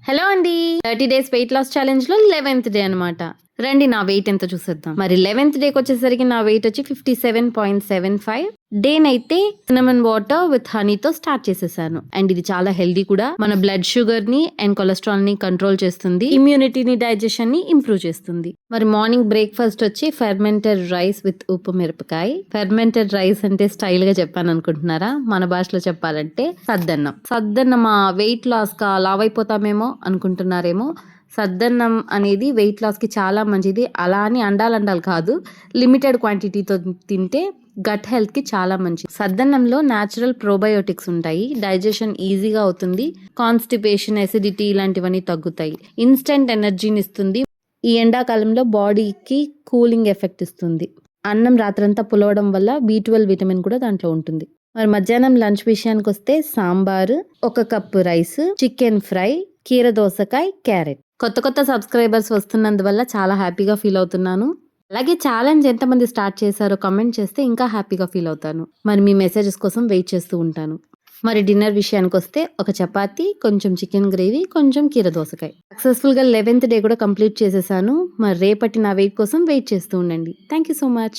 Hello అండి. 30 days weight loss challenge లో 11th day అనమాట. రండి నా వెయిట్ ఎంత చూసేద్దాం. మరి 11th డేకి వచ్చేసరికి నా వెయిట్ వచ్చి 57.75. డేనైతే సినమన్ వాటర్ విత్ హనీతో స్టార్ట్ చేసేసాను. అండ్ ఇది చాలా హెల్దీ కూడా. మన బ్లడ్ షుగర్ ని అండ్ కొలెస్ట్రాల్ ని కంట్రోల్ చేస్తుంది. ఇమ్యూనిటీని, డైజెషన్ ని ఇంప్రూవ్ చేస్తుంది. మరి మార్నింగ్ బ్రేక్ఫాస్ట్ వచ్చి ఫెర్మెంటెడ్ రైస్ విత్ ఉప్పు మిరపకాయ. ఫెర్మెంటెడ్ రైస్ అంటే స్టైల్ గా చెప్పాను అనుకుంటున్నారా? మన భాషలో చెప్పాలంటే సద్దన్నం. సద్దన్నం వెయిట్ లాస్ గా లావ్ అయిపోతామేమో అనుకుంటున్నారేమో. సద్దన్నం అనేది వెయిట్ లాస్కి చాలా మంచిది. అలా అని అండాలండాలి కాదు, లిమిటెడ్ క్వాంటిటీతో తింటే గట్ హెల్త్కి చాలా మంచిది. సద్దన్నంలో న్యాచురల్ ప్రోబయోటిక్స్ ఉంటాయి. డైజెషన్ ఈజీగా అవుతుంది. కాన్స్టిపేషన్, ఎసిడిటీ ఇలాంటివన్నీ తగ్గుతాయి. ఇన్స్టెంట్ ఎనర్జీని ఇస్తుంది. ఈ ఎండాకాలంలో బాడీకి కూలింగ్ ఎఫెక్ట్ ఇస్తుంది. అన్నం రాత్రంతా పులవడం వల్ల B12 విటమిన్ కూడా దాంట్లో ఉంటుంది. మరి మధ్యాహ్నం లంచ్ విషయానికి వస్తే sambar, 1 cup rice, chicken fry, కీర దోసకాయ, క్యారెట్. కొత్త సబ్స్క్రైబర్స్ వస్తున్నందువల్ల చాలా హ్యాపీగా ఫీల్ అవుతున్నాను. అలాగే ఛాలెంజ్ ఎంతమంది స్టార్ట్ చేశారో కమెంట్ చేస్తే ఇంకా హ్యాపీగా ఫీల్ అవుతాను. మరి మీ మెసేజెస్ కోసం వెయిట్ చేస్తూ ఉంటాను. మరి డిన్నర్ విషయానికి వస్తే 1 చపాతీ, కొంచెం చికెన్ గ్రేవీ, కొంచెం కీర దోసకాయ. సక్సెస్ఫుల్గా 11th డే కూడా కంప్లీట్ చేసేసాను. మరి రేపటి నా వెయిట్ కోసం వెయిట్ చేస్తూ ఉండండి. Thank you so much.